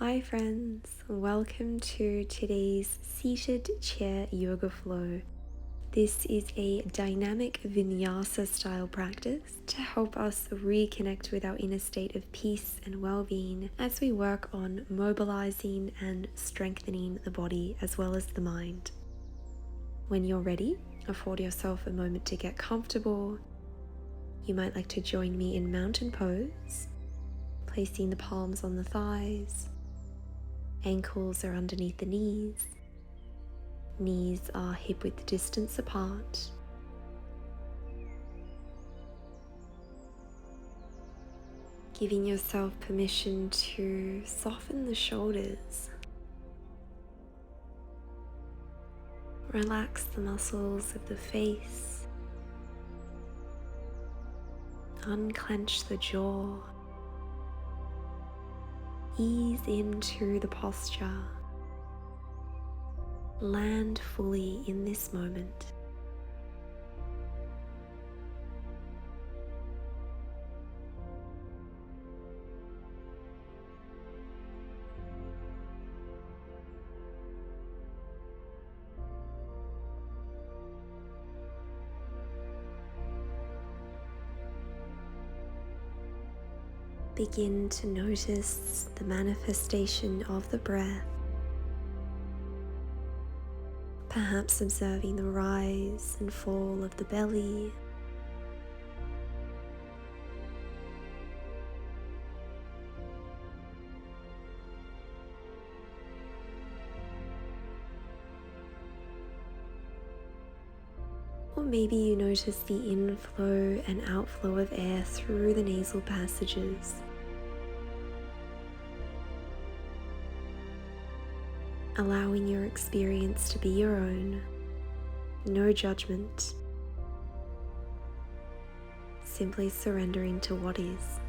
Hi friends, welcome to today's seated chair yoga flow. This is a dynamic Vinyasa style practice to help us reconnect with our inner state of peace and well-being as we work on mobilizing and strengthening the body as well as the mind. When you're ready, afford yourself a moment to get comfortable. You might like to join me in mountain pose, placing the palms on the thighs. Ankles are underneath the knees. Knees are hip width distance apart. Giving yourself permission to soften the shoulders. Relax the muscles of the face. Unclench the jaw. Ease into the posture. Land fully in this moment. Begin to notice the manifestation of the breath, perhaps observing the rise and fall of the belly, or maybe you notice the inflow and outflow of air through the nasal passages. Allowing your experience to be your own, no judgment, simply surrendering to what is.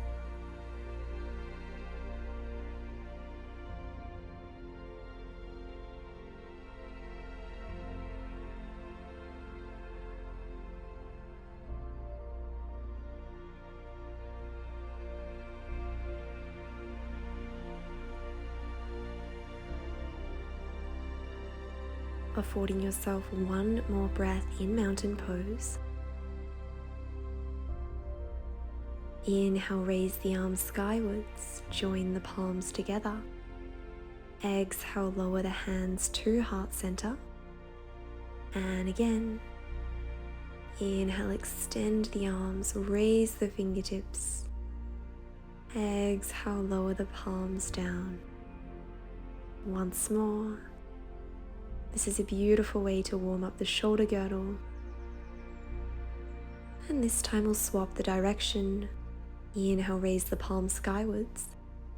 Affording yourself one more breath in mountain pose. Inhale, raise the arms skywards, join the palms together. Exhale, lower the hands to heart center. And again, inhale, extend the arms, raise the fingertips. Exhale, lower the palms down. Once more. This is a beautiful way to warm up the shoulder girdle. And this time we'll swap the direction. Inhale, raise the palms skywards.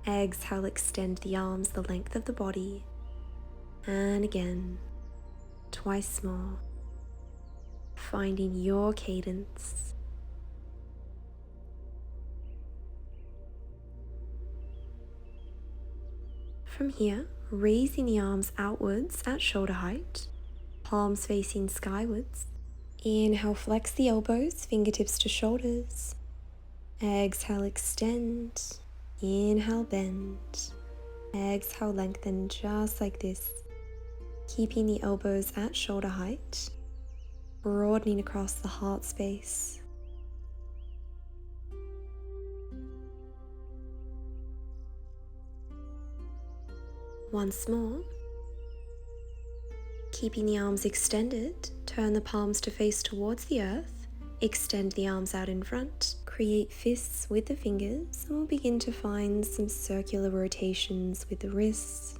Exhale, extend the arms the length of the body. And again, twice more. Finding your cadence. From here, raising the arms outwards at shoulder height, palms facing skywards. Inhale, flex the elbows, fingertips to shoulders. Exhale, extend. Inhale, bend. Exhale, lengthen just like this. Keeping the elbows at shoulder height, broadening across the heart space. Once more, keeping the arms extended, turn the palms to face towards the earth, extend the arms out in front, create fists with the fingers, and we'll begin to find some circular rotations with the wrists.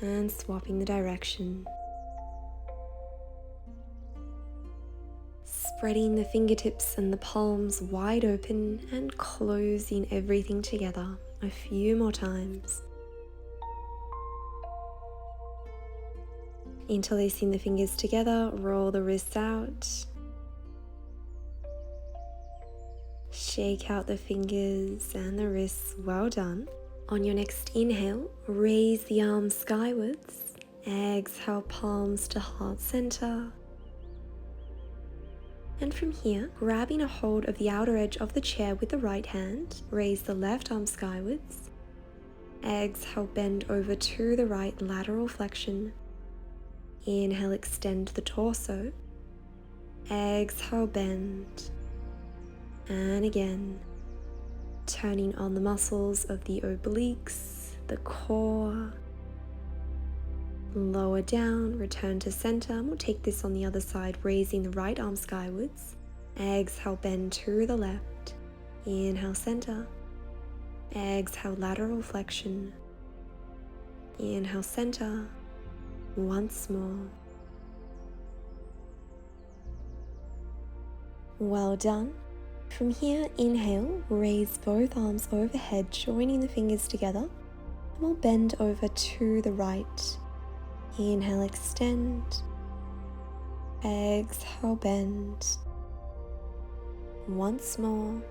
And swapping the direction. Spreading the fingertips and the palms wide open and closing everything together a few more times. Interlacing the fingers together, roll the wrists out. Shake out the fingers and the wrists, well done. On your next inhale, raise the arms skywards. Exhale, palms to heart center. And from here, grabbing a hold of the outer edge of the chair with the right hand, raise the left arm skywards. Exhale, bend over to the right, lateral flexion. Inhale, extend the torso. Exhale, bend. And again, turning on the muscles of the obliques, the core. Lower down, return to center, and we'll take this on the other side, raising the right arm skywards. Exhale, bend to the left. Inhale, center. Exhale, lateral flexion. Inhale, center. Once more. Well done. From here, inhale, raise both arms overhead, joining the fingers together, and we'll bend over to the right. Inhale, extend. Exhale, bend. Once more.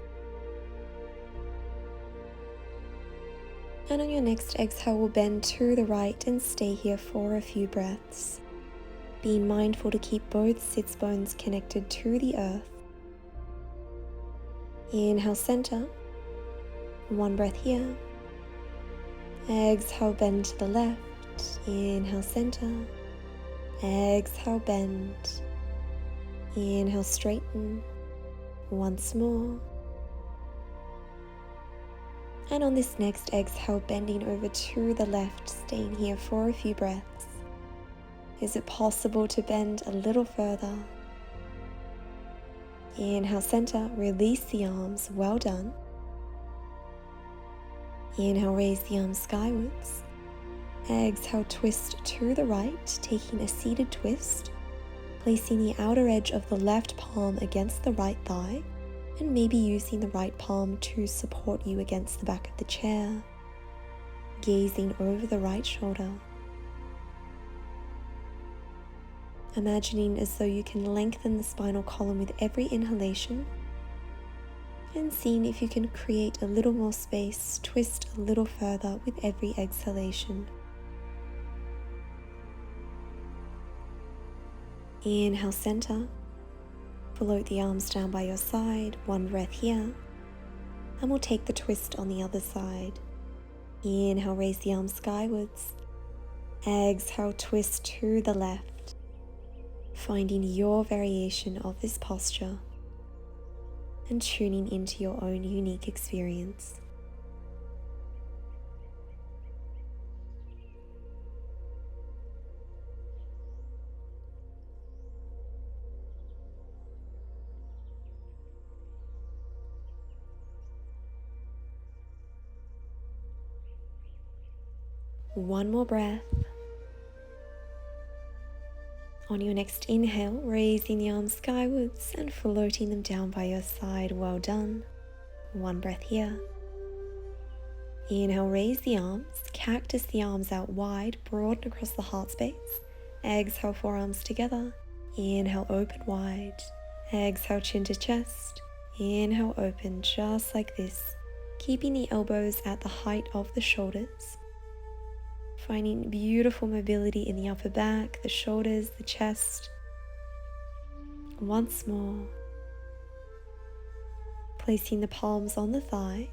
And on your next exhale, we'll bend to the right and stay here for a few breaths. Being mindful to keep both sits bones connected to the earth. Inhale, center. One breath here. Exhale, bend to the left. Inhale, center. Exhale, bend. Inhale, straighten. Once more. And on this next exhale, bending over to the left, staying here for a few breaths. Is it possible to bend a little further? Inhale, center, release the arms, well done. Inhale, raise the arms skywards. Exhale, twist to the right, taking a seated twist, placing the outer edge of the left palm against the right thigh, and maybe using the right palm to support you against the back of the chair, gazing over the right shoulder. Imagining as though you can lengthen the spinal column with every inhalation, and seeing if you can create a little more space, twist a little further with every exhalation. Inhale, center. Float the arms down by your side, one breath here, and we'll take the twist on the other side. Inhale, raise the arms skywards. Exhale, twist to the left, finding your variation of this posture and tuning into your own unique experience. One more breath. On your next inhale, raising the arms skywards and floating them down by your side. Well done. One breath here. Inhale, raise the arms, cactus the arms out wide, broaden across the heart space. Exhale, forearms together. Inhale, open wide. Exhale, chin to chest. Inhale, open, just like this. Keeping the elbows at the height of the shoulders. Finding beautiful mobility in the upper back, the shoulders, the chest. Once more. Placing the palms on the thighs.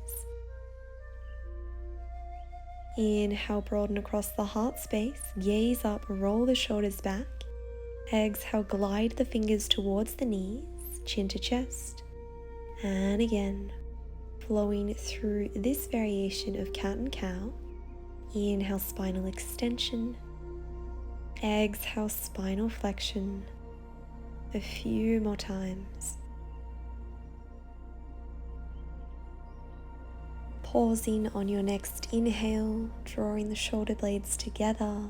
Inhale, broaden across the heart space. Gaze up, roll the shoulders back. Exhale, glide the fingers towards the knees, chin to chest. And again, flowing through this variation of cat and cow. Inhale, spinal extension. Exhale, spinal flexion. A few more times. Pausing on your next inhale, drawing the shoulder blades together.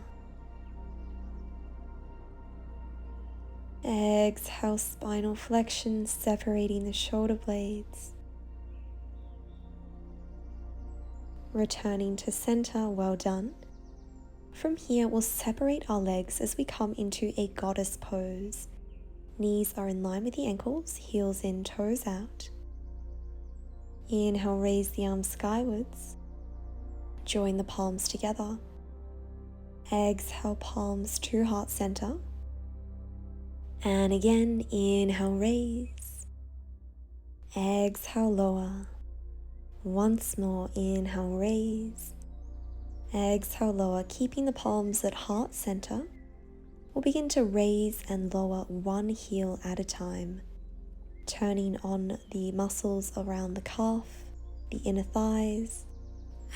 Exhale, spinal flexion, separating the shoulder blades. Returning to center, well done. From here, we'll separate our legs as we come into a goddess pose. Knees are in line with the ankles, heels in, toes out. Inhale, raise the arms skywards. Join the palms together. Exhale, palms to heart center. And again, inhale, raise. Exhale, lower. Once more, inhale, raise. Exhale, lower, keeping the palms at heart center. We'll begin to raise and lower one heel at a time, turning on the muscles around the calf, the inner thighs,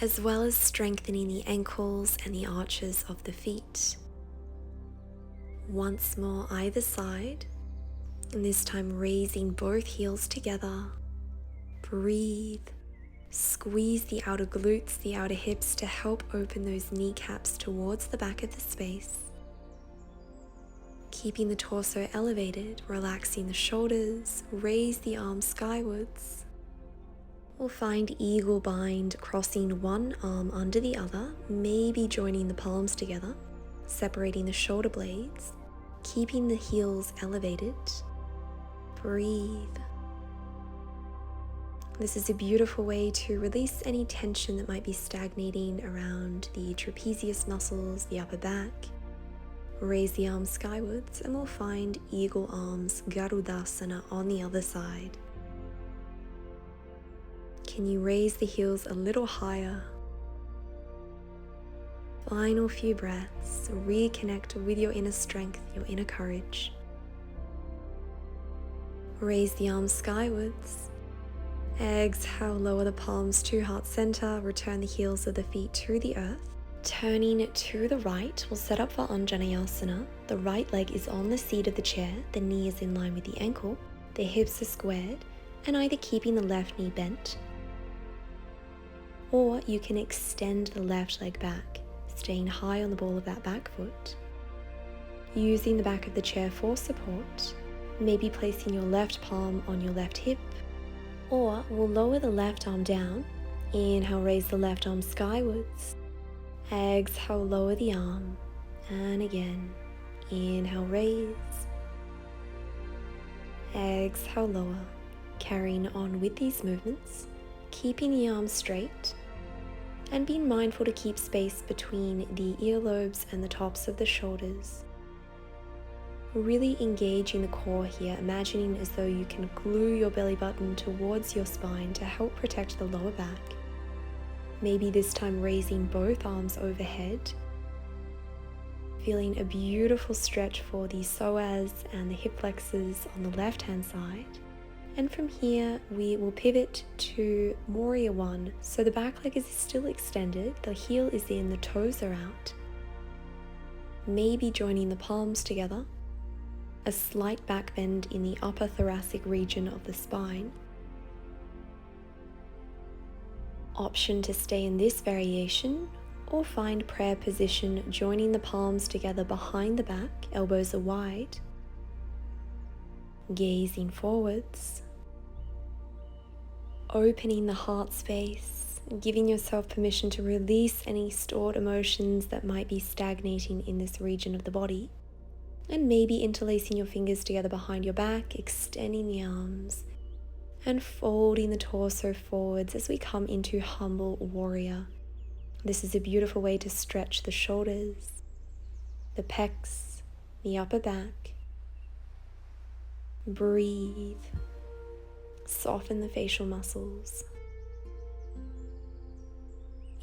as well as strengthening the ankles and the arches of the feet. Once more, either side, and this time raising both heels together. Breathe. Squeeze the outer glutes, the outer hips to help open those kneecaps towards the back of the space. Keeping the torso elevated, relaxing the shoulders, raise the arms skywards. We'll find eagle bind, crossing one arm under the other, maybe joining the palms together, separating the shoulder blades, keeping the heels elevated. Breathe. This is a beautiful way to release any tension that might be stagnating around the trapezius muscles, the upper back. Raise the arms skywards and we'll find eagle arms, Garudasana, on the other side. Can you raise the heels a little higher? Final few breaths. Reconnect with your inner strength, your inner courage. Raise the arms skywards. Exhale, lower the palms to heart center. Return the heels of the feet to the earth. Turning to the right, we'll set up for Anjaneyasana. The right leg is on the seat of the chair. The knee is in line with the ankle. The hips are squared, and either keeping the left knee bent, or you can extend the left leg back, staying high on the ball of that back foot. Using the back of the chair for support, maybe placing your left palm on your left hip, or we'll lower the left arm down. Inhale, raise the left arm skywards. Exhale, lower the arm. And again, inhale, raise. Exhale, lower. Carrying on with these movements, keeping the arms straight, and being mindful to keep space between the earlobes and the tops of the shoulders. Really engaging the core here, imagining as though you can glue your belly button towards your spine to help protect the lower back. Maybe this time raising both arms overhead, feeling a beautiful stretch for the psoas and the hip flexors on the left hand side. And from here we will pivot to Warrior One. So the back leg is still extended, the heel is in, the toes are out. Maybe joining the palms together. A slight back bend in the upper thoracic region of the spine. Option to stay in this variation or find prayer position, joining the palms together behind the back, elbows are wide. Gazing forwards. Opening the heart space, giving yourself permission to release any stored emotions that might be stagnating in this region of the body. And maybe interlacing your fingers together behind your back, extending the arms, and folding the torso forwards as we come into humble warrior. This is a beautiful way to stretch the shoulders, the pecs, the upper back. Breathe. Soften the facial muscles.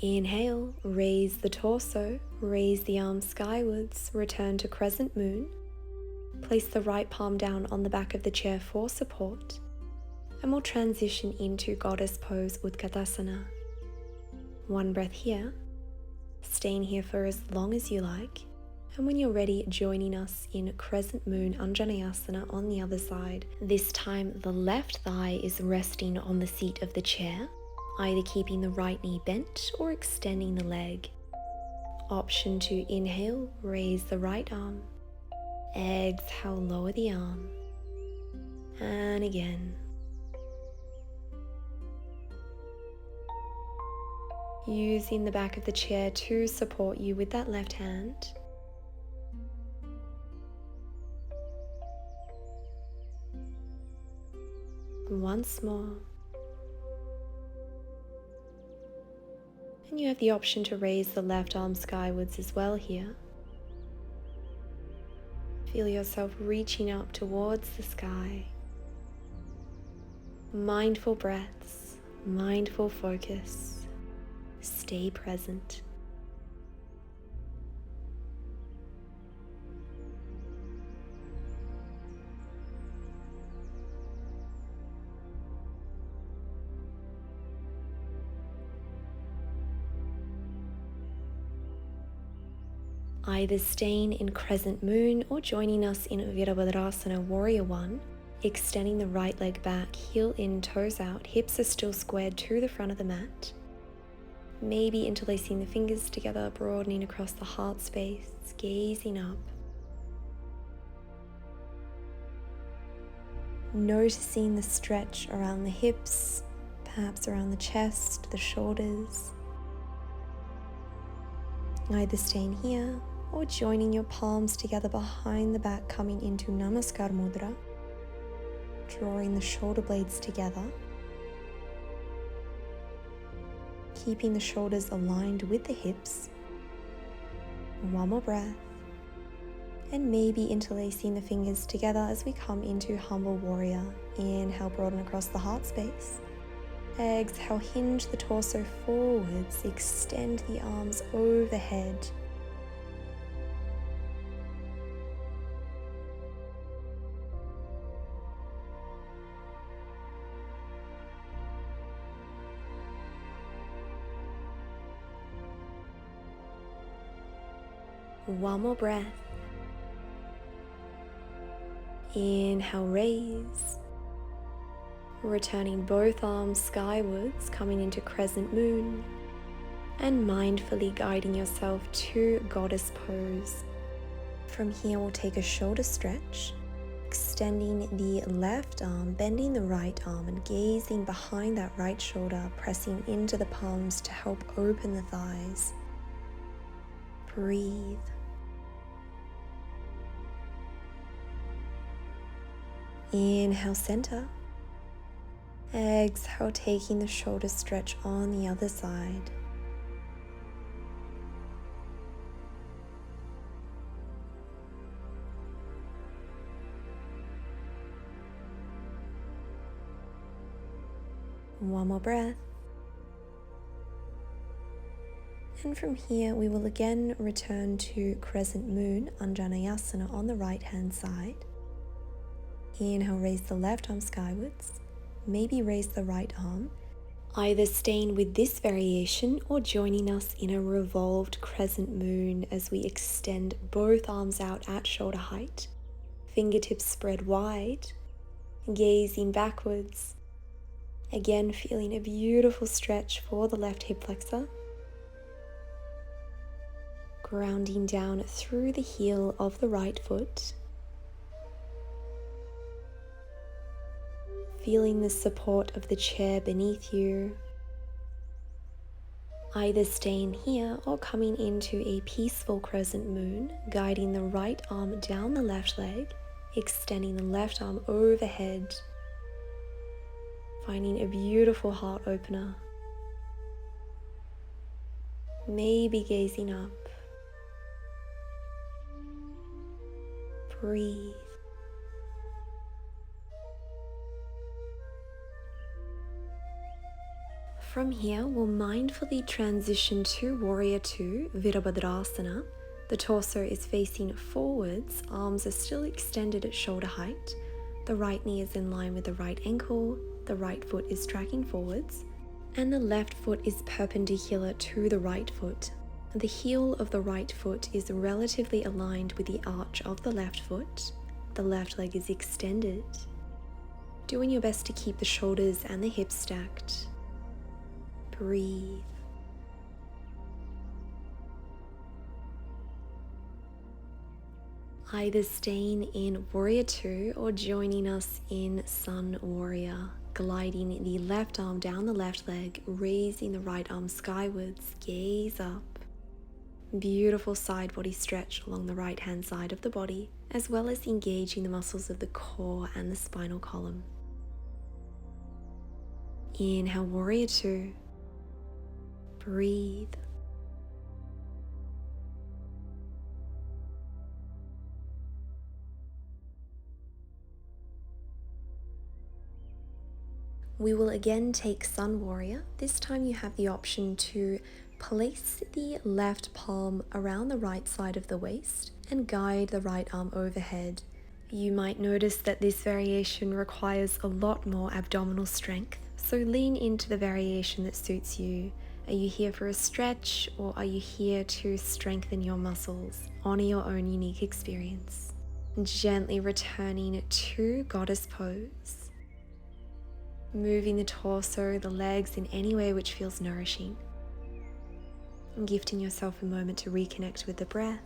Inhale, raise the torso, raise the arms skywards, return to crescent moon. Place the right palm down on the back of the chair for support, and we'll transition into goddess pose, Utkatasana. One breath here, staying here for as long as you like, and when you're ready, joining us in crescent moon Anjaneyasana on the other side. This time the left thigh is resting on the seat of the chair, either keeping the right knee bent or extending the leg. Option to inhale, raise the right arm. Exhale, lower the arm. And again. Using the back of the chair to support you with that left hand. Once more. And you have the option to raise the left arm skywards as well here. Feel yourself reaching up towards the sky. Mindful breaths, mindful focus. Stay present. Either staying in crescent moon or joining us in Virabhadrasana Warrior One, extending the right leg back, heel in, toes out, hips are still squared to the front of the mat. Maybe interlacing the fingers together, broadening across the heart space, gazing up. Noticing the stretch around the hips, perhaps around the chest, the shoulders. Either staying here or joining your palms together behind the back, coming into Namaskar Mudra, drawing the shoulder blades together, keeping the shoulders aligned with the hips. One more breath, and maybe interlacing the fingers together as we come into Humble Warrior. Inhale, broaden across the heart space. Exhale, hinge the torso forwards, extend the arms overhead. One more breath. Inhale, raise. Returning both arms skywards, coming into crescent moon. And mindfully guiding yourself to goddess pose. From here, we'll take a shoulder stretch, extending the left arm, bending the right arm, and gazing behind that right shoulder, pressing into the palms to help open the thighs. Breathe. Inhale, center. Exhale, taking the shoulder stretch on the other side. One more breath. And from here, we will again return to crescent moon, Anjaneyasana on the right hand side. Inhale, raise the left arm skywards. Maybe raise the right arm, either staying with this variation or joining us in a revolved crescent moon as we extend both arms out at shoulder height, fingertips spread wide, gazing backwards. Again, feeling a beautiful stretch for the left hip flexor, grounding down through the heel of the right foot. Feeling the support of the chair beneath you, either staying here or coming into a peaceful crescent moon, guiding the right arm down the left leg, extending the left arm overhead, finding a beautiful heart opener. Maybe gazing up. Breathe. From here, we'll mindfully transition to Warrior Two, Virabhadrasana. The torso is facing forwards, arms are still extended at shoulder height. The right knee is in line with the right ankle, the right foot is tracking forwards, and the left foot is perpendicular to the right foot. The heel of the right foot is relatively aligned with the arch of the left foot. The left leg is extended. Doing your best to keep the shoulders and the hips stacked. Breathe. Either staying in Warrior Two or joining us in Sun Warrior, gliding the left arm down the left leg, raising the right arm skywards, gaze up. Beautiful side body stretch along the right hand side of the body, as well as engaging the muscles of the core and the spinal column. Inhale, Warrior Two. Breathe. We will again take Sun Warrior. This time you have the option to place the left palm around the right side of the waist and guide the right arm overhead. You might notice that this variation requires a lot more abdominal strength, so lean into the variation that suits you. Are you here for a stretch, or are you here to strengthen your muscles? Honor your own unique experience. Gently returning to goddess pose. Moving the torso, the legs in any way which feels nourishing. And gifting yourself a moment to reconnect with the breath.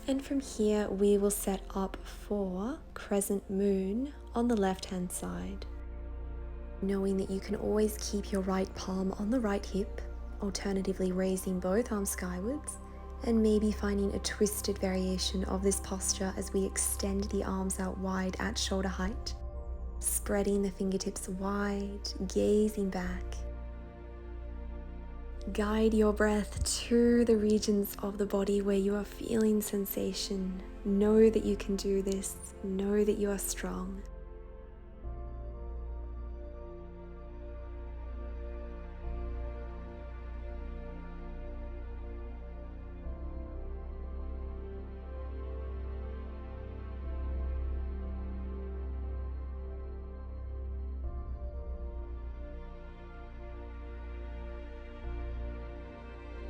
And from here, we will set up for crescent moon on the left-hand side. Knowing that you can always keep your right palm on the right hip, alternatively raising both arms skywards, and maybe finding a twisted variation of this posture as we extend the arms out wide at shoulder height, spreading the fingertips wide, gazing back. Guide your breath to the regions of the body where you are feeling sensation. Know that you can do this. Know that you are strong.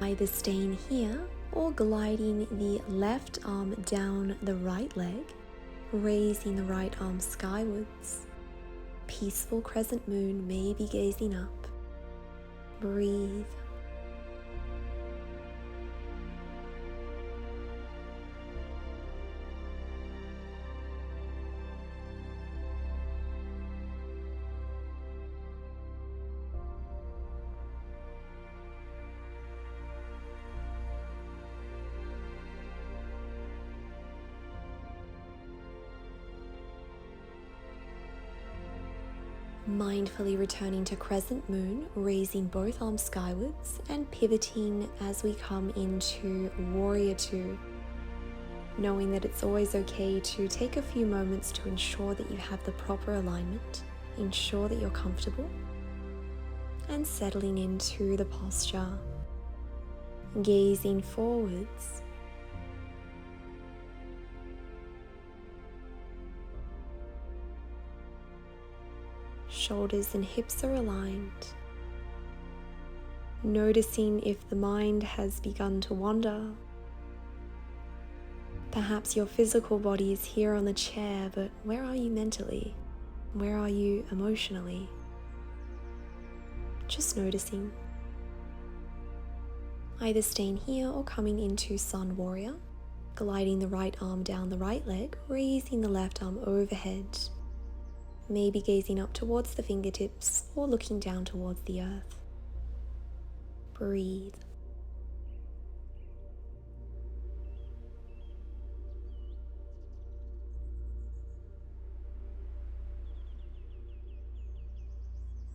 Either staying here or gliding the left arm down the right leg, raising the right arm skywards. Peaceful crescent moon, maybe gazing up. Breathe. Mindfully returning to crescent moon, raising both arms skywards and pivoting as we come into warrior two. Knowing that it's always okay to take a few moments to ensure that you have the proper alignment, ensure that you're comfortable, and settling into the posture, gazing forwards. Shoulders and hips are aligned. Noticing if the mind has begun to wander. Perhaps your physical body is here on the chair, but where are you mentally? Where are you emotionally? Just noticing. Either staying here or coming into Sun Warrior, gliding the right arm down the right leg, raising the left arm overhead. Maybe gazing up towards the fingertips or looking down towards the earth. Breathe.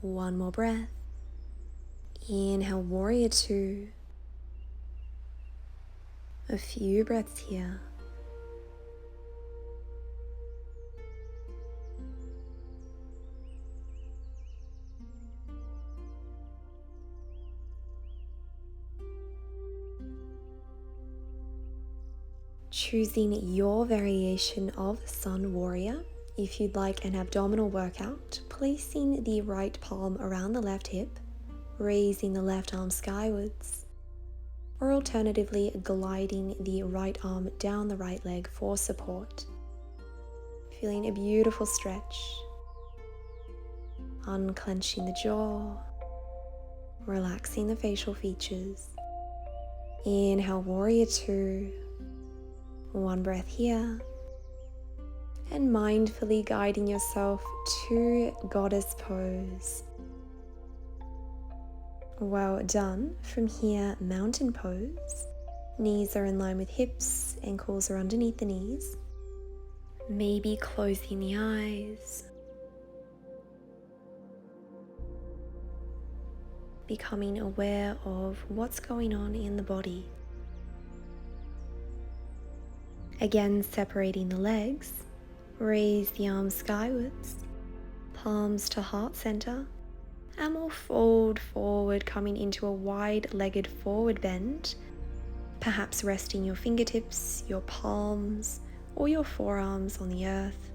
One more breath. Inhale, warrior two. A few breaths here. Choosing your variation of Sun Warrior. If you'd like an abdominal workout, placing the right palm around the left hip, raising the left arm skywards, or alternatively gliding the right arm down the right leg for support. Feeling a beautiful stretch, unclenching the jaw, relaxing the facial features. Inhale, warrior two. One breath here, and mindfully guiding yourself to goddess pose. Well done. From here, mountain pose. Knees are in line with hips, ankles are underneath the knees. Maybe closing the eyes. Becoming aware of what's going on in the body. Again, separating the legs, raise the arms skywards, palms to heart center, and we'll fold forward, coming into a wide-legged forward bend, perhaps resting your fingertips, your palms, or your forearms on the earth,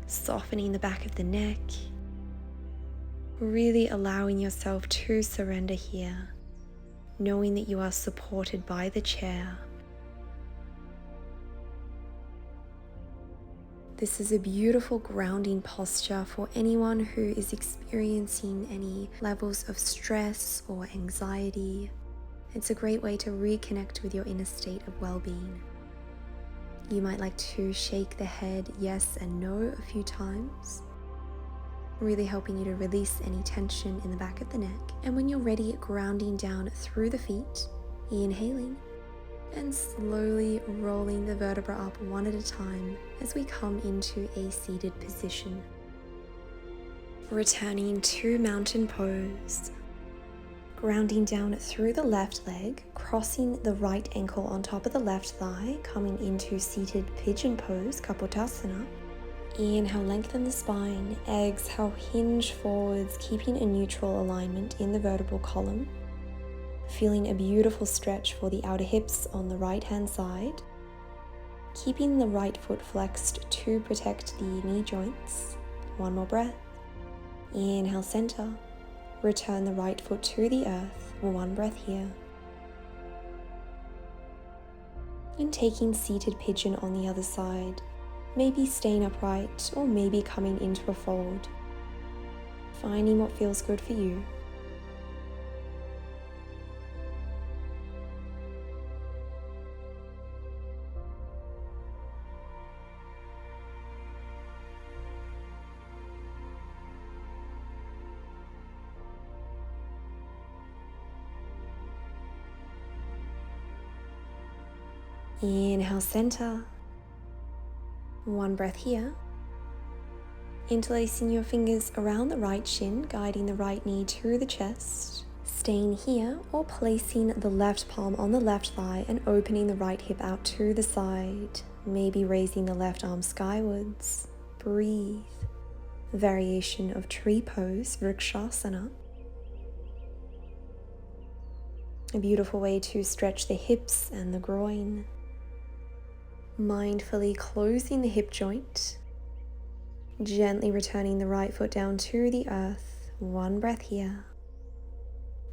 softening the back of the neck, really allowing yourself to surrender here, knowing that you are supported by the chair. This is a beautiful grounding posture for anyone who is experiencing any levels of stress or anxiety. It's a great way to reconnect with your inner state of well-being. You might like to shake the head yes and no a few times, really helping you to release any tension in the back of the neck. And when you're ready, grounding down through the feet, inhaling, and slowly rolling the vertebra up one at a time as we come into a seated position. Returning to mountain pose. Grounding down through the left leg, crossing the right ankle on top of the left thigh, coming into seated pigeon pose, Kapotasana. Inhale, lengthen the spine. Exhale, hinge forwards, keeping a neutral alignment in the vertebral column. Feeling a beautiful stretch for the outer hips on the right hand side. Keeping the right foot flexed to protect the knee joints. One more breath. Inhale, center. Return the right foot to the earth. One breath here. And taking seated pigeon on the other side. Maybe staying upright or maybe coming into a fold. Finding what feels good for you. Inhale, center. One breath here. Interlacing your fingers around the right shin, guiding the right knee to the chest. Staying here or placing the left palm on the left thigh and opening the right hip out to the side. Maybe raising the left arm skywards. Breathe. Variation of tree pose, Vrikshasana. A beautiful way to stretch the hips and the groin. Mindfully closing the hip joint, gently returning the right foot down to the earth. One breath here.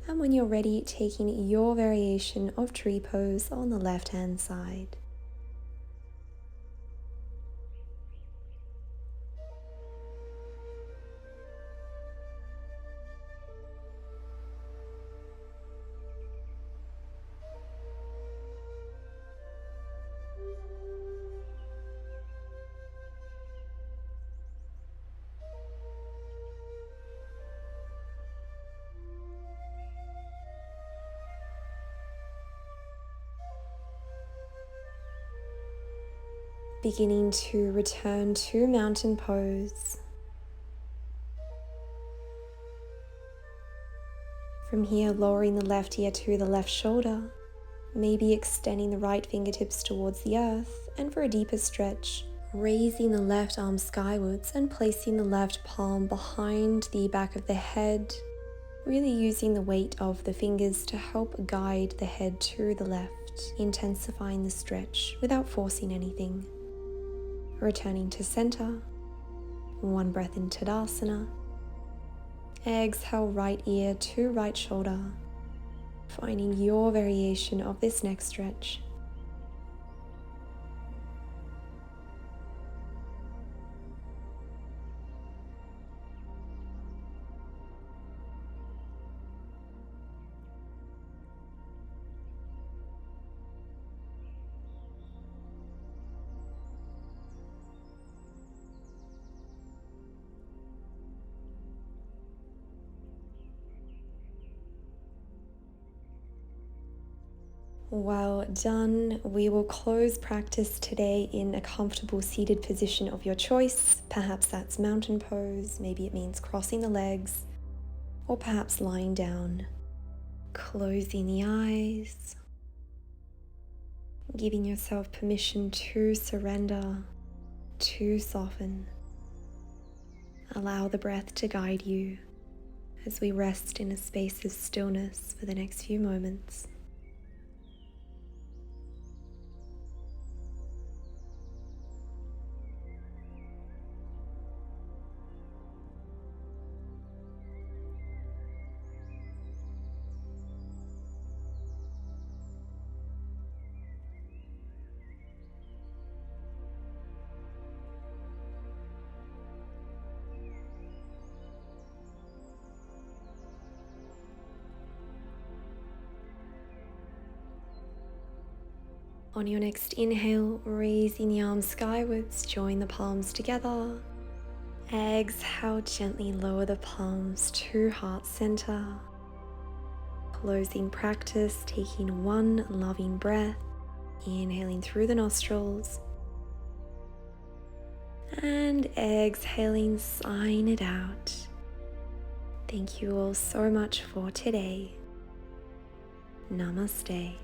And when you're ready, taking your variation of tree pose on the left hand side. Beginning to return to mountain pose. From here, lowering the left ear to the left shoulder, maybe extending the right fingertips towards the earth, and for a deeper stretch, raising the left arm skywards and placing the left palm behind the back of the head, really using the weight of the fingers to help guide the head to the left, intensifying the stretch without forcing anything. Returning to center. One breath in Tadasana. Exhale, right ear to right shoulder. Finding your variation of this next stretch. Well done. We will close practice today in a comfortable seated position of your choice. Perhaps that's mountain pose, maybe it means crossing the legs, or perhaps lying down. Closing the eyes, giving yourself permission to surrender, to soften. Allow the breath to guide you as we rest in a space of stillness for the next few moments. On your next inhale, raising the arms skywards, join the palms together. Exhale, gently lower the palms to heart center. Closing practice, taking one loving breath, inhaling through the nostrils, and exhaling, sighing it out. Thank you all so much for today. Namaste.